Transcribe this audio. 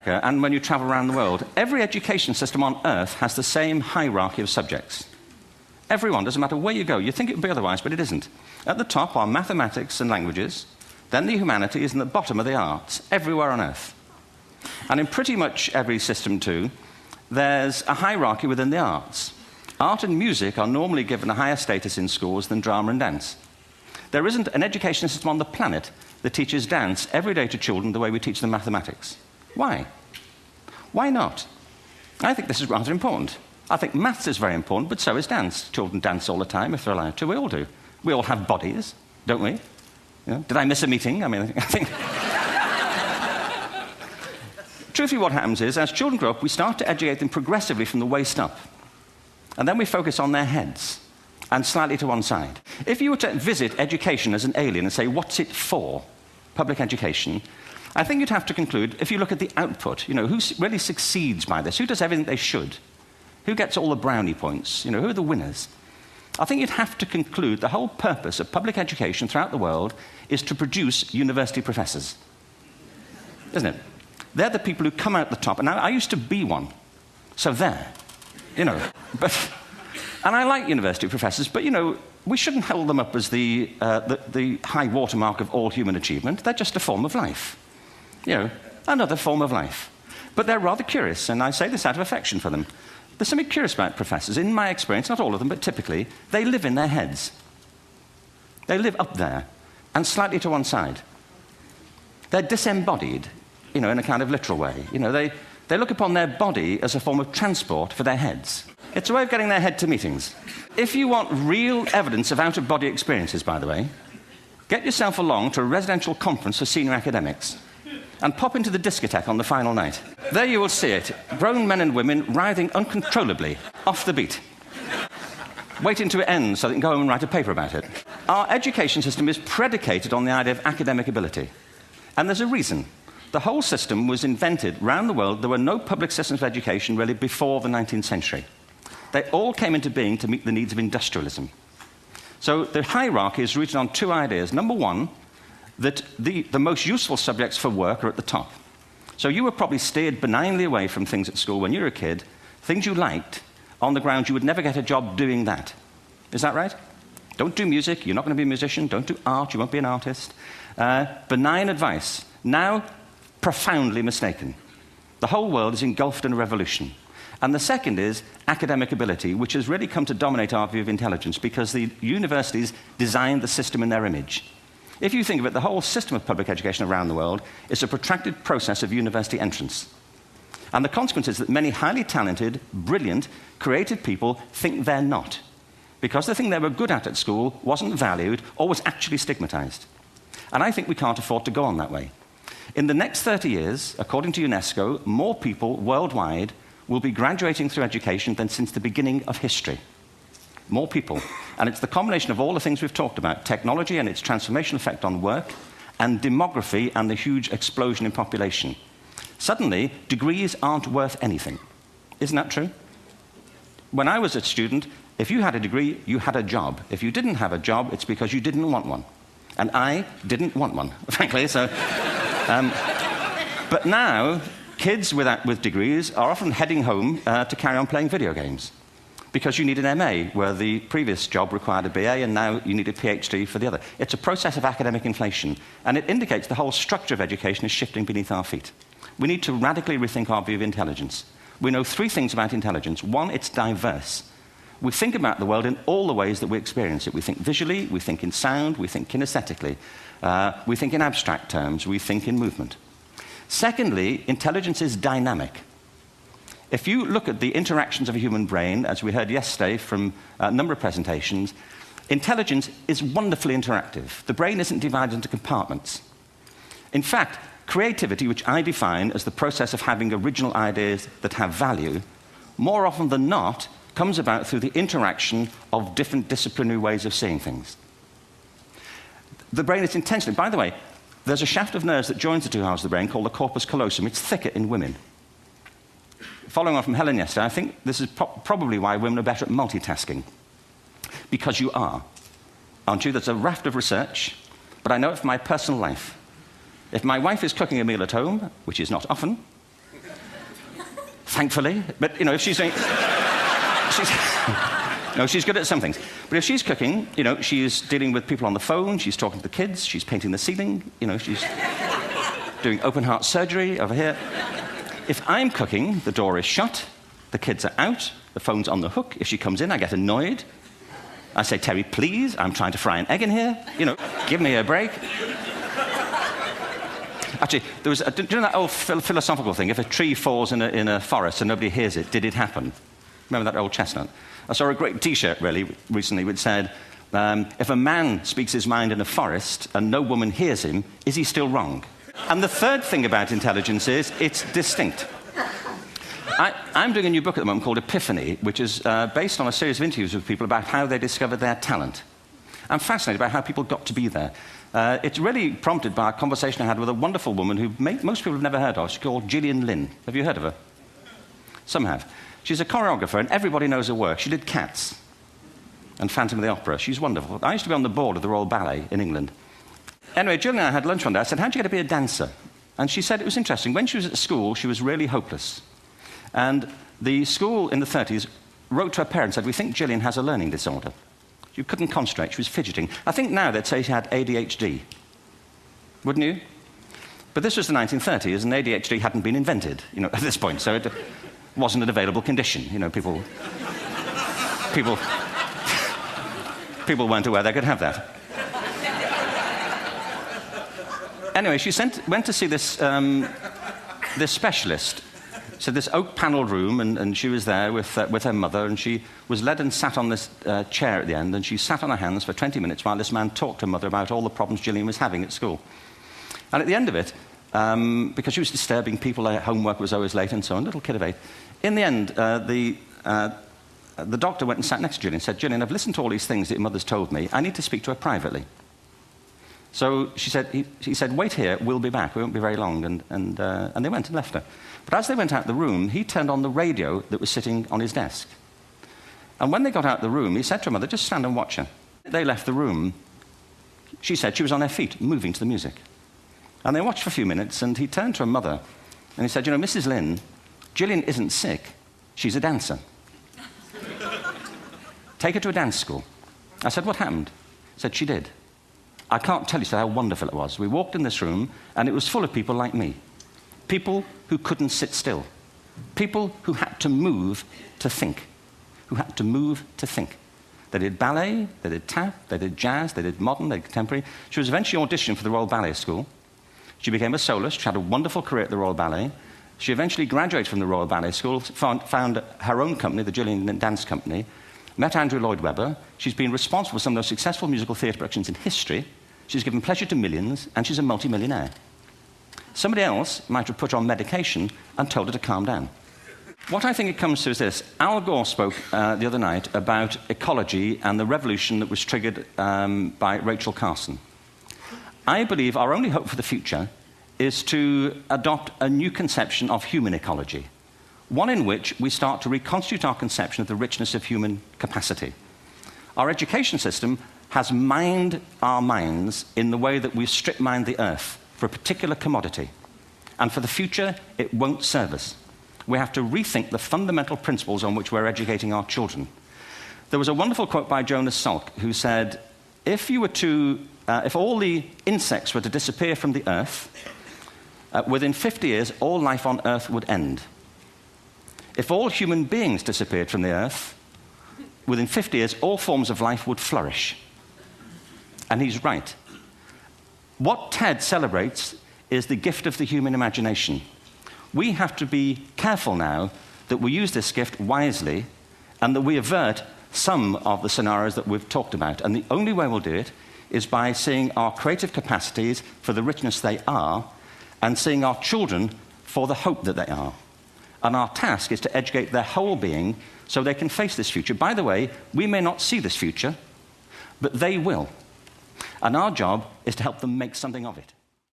And when you travel around the world, every education system on Earth has the same hierarchy of subjects. Everyone, doesn't matter where you go. You think it would be otherwise, but it isn't. At the top are mathematics and languages, then the humanities, and at the bottom are the arts, everywhere on Earth. And in pretty much every system, too, there's a hierarchy within the arts. Art and music are normally given a higher status in schools than drama and dance. There isn't an education system on the planet that teaches dance every day to children the way we teach them mathematics. Why? Why not? I think this is rather important. I think maths is very important, but so is dance. Children dance all the time if they're allowed to. We all do. We all have bodies, don't we? You know, did I miss a meeting? I mean, I think... Truthfully, what happens is, as children grow up, we start to educate them progressively from the waist up. And then we focus on their heads and slightly to one side. If you were to visit education as an alien and say, what's it for, public education, I think you'd have to conclude, if you look at the output, you know, who really succeeds by this? Who does everything they should? Who gets all the brownie points? You know, who are the winners? I think you'd have to conclude the whole purpose of public education throughout the world is to produce university professors. Isn't it? They're the people who come out the top. And I used to be one. So there. You know. And I like university professors, but, you know, we shouldn't hold them up as the high watermark of all human achievement. They're just a form of life. You know, another form of life. But they're rather curious, and I say this out of affection for them. There's something curious about professors. In my experience, not all of them, but typically, they live in their heads. They live up there, and slightly to one side. They're disembodied, you know, in a kind of literal way. You know, they look upon their body as a form of transport for their heads. It's a way of getting their head to meetings. If you want real evidence of out-of-body experiences, by the way, get yourself along to a residential conference for senior academics and pop into the discotheque on the final night. There you will see it. Grown men and women writhing uncontrollably off the beat, waiting to end so they can go home and write a paper about it. Our education system is predicated on the idea of academic ability. And there's a reason. The whole system was invented around the world. There were no public systems of education really before the 19th century. They all came into being to meet the needs of industrialism. So the hierarchy is rooted on two ideas. Number one, that the most useful subjects for work are at the top. So you were probably steered benignly away from things at school when you were a kid, things you liked, on the grounds you would never get a job doing that. Is that right? Don't do music, you're not going to be a musician. Don't do art, you won't be an artist. Benign advice. Now, profoundly mistaken. The whole world is engulfed in a revolution. And the second is academic ability, which has really come to dominate our view of intelligence because the universities designed the system in their image. If you think of it, the whole system of public education around the world is a protracted process of university entrance. And the consequence is that many highly talented, brilliant, creative people think they're not, because the thing they were good at school wasn't valued or was actually stigmatized. And I think we can't afford to go on that way. In the next 30 years, according to UNESCO, more people worldwide will be graduating through education than since the beginning of history. More people. And it's the combination of all the things we've talked about, technology and its transformational effect on work, and demography and the huge explosion in population. Suddenly, degrees aren't worth anything. Isn't that true? When I was a student, if you had a degree, you had a job. If you didn't have a job, it's because you didn't want one. And I didn't want one, frankly, so... but now, kids with degrees are often heading home to carry on playing video games. Because you need an MA, where the previous job required a BA, and now you need a PhD for the other. It's a process of academic inflation, and it indicates the whole structure of education is shifting beneath our feet. We need to radically rethink our view of intelligence. We know three things about intelligence. One, it's diverse. We think about the world in all the ways that we experience it. We think visually, we think in sound, we think kinesthetically, we think in abstract terms, we think in movement. Secondly, intelligence is dynamic. If you look at the interactions of a human brain, as we heard yesterday from a number of presentations, intelligence is wonderfully interactive. The brain isn't divided into compartments. In fact, creativity, which I define as the process of having original ideas that have value, more often than not, comes about through the interaction of different disciplinary ways of seeing things. The brain is intentionally... By the way, there's a shaft of nerves that joins the two halves of the brain called the corpus callosum. It's thicker in women. Following on from Helen yesterday, I think this is probably why women are better at multitasking. Because you are, aren't you? There's a raft of research, but I know it from my personal life. If my wife is cooking a meal at home, which is not often, thankfully. But, you know, if she's doing... No, she's good at some things. But if she's cooking, you know, she's dealing with people on the phone, she's talking to the kids, she's painting the ceiling, you know, she's doing open-heart surgery over here. If I'm cooking, the door is shut, the kids are out, the phone's on the hook. If she comes in, I get annoyed. I say, Terry, please, I'm trying to fry an egg in here. You know, give me a break. Actually, do you know that old philosophical thing? If a tree falls in a forest and nobody hears it, did it happen? Remember that old chestnut? I saw a great T-shirt, really, recently, which said, if a man speaks his mind in a forest and no woman hears him, is he still wrong? And the third thing about intelligence is it's distinct. I'm doing a new book at the moment called Epiphany, which is based on a series of interviews with people about how they discovered their talent. I'm fascinated by how people got to be there. It's really prompted by a conversation I had with a wonderful woman who most people have never heard of. She's called Gillian Lynne. Have you heard of her? Some have. She's a choreographer, and everybody knows her work. She did Cats and Phantom of the Opera. She's wonderful. I used to be on the board of the Royal Ballet in England. Anyway, Gillian and I had lunch one day. I said, how'd you get to be a dancer? And she said it was interesting. When she was at school, she was really hopeless. And the school in the 30s wrote to her parents and said, we think Gillian has a learning disorder. She couldn't concentrate. She was fidgeting. I think now they'd say she had ADHD. Wouldn't you? But this was the 1930s, and ADHD hadn't been invented, you know, at this point. So it wasn't an available condition. You know, people weren't aware they could have that. Anyway, she went to see this specialist. So this oak-panelled room, and she was there with her mother, and she was led and sat on this chair at the end, and she sat on her hands for 20 minutes while this man talked to her mother about all the problems Gillian was having at school. And at the end of it, because she was disturbing people, her homework was always late and so on, little kid of 8, in the end, the doctor went and sat next to Gillian and said, Gillian, I've listened to all these things that your mother's told me. I need to speak to her privately. So he said, wait here, we'll be back. We won't be very long. And they went and left her. But as they went out the room, he turned on the radio that was sitting on his desk. And when they got out the room, he said to her mother, just stand and watch her. They left the room. She said she was on her feet, moving to the music. And they watched for a few minutes, and he turned to her mother, and he said, you know, Mrs. Lynne, Gillian isn't sick. She's a dancer. Take her to a dance school. I said, what happened? He said, she did. I can't tell you how wonderful it was. We walked in this room, and it was full of people like me. People who couldn't sit still. People who had to move to think. Who had to move to think. They did ballet, they did tap, they did jazz, they did modern, they did contemporary. She was eventually auditioned for the Royal Ballet School. She became a soloist. She had a wonderful career at the Royal Ballet. She eventually graduated from the Royal Ballet School, found her own company, the Gillian Dance Company, met Andrew Lloyd Webber. She's been responsible for some of the most successful musical theatre productions in history. She's given pleasure to millions, and she's a multi-millionaire. Somebody else might have put her on medication and told her to calm down. What I think it comes to is this. Al Gore spoke the other night about ecology and the revolution that was triggered by Rachel Carson. I believe our only hope for the future is to adopt a new conception of human ecology, one in which we start to reconstitute our conception of the richness of human capacity. Our education system has mined our minds in the way that we've strip-mined the earth for a particular commodity. And for the future, it won't serve us. We have to rethink the fundamental principles on which we're educating our children. There was a wonderful quote by Jonas Salk, who said, if all the insects were to disappear from the earth, within 50 years, all life on earth would end. If all human beings disappeared from the earth, within 50 years, all forms of life would flourish. And he's right. What TED celebrates is the gift of the human imagination. We have to be careful now that we use this gift wisely and that we avert some of the scenarios that we've talked about. And the only way we'll do it is by seeing our creative capacities for the richness they are and seeing our children for the hope that they are. And our task is to educate their whole being so they can face this future. By the way, we may not see this future, but they will. And our job is to help them make something of it.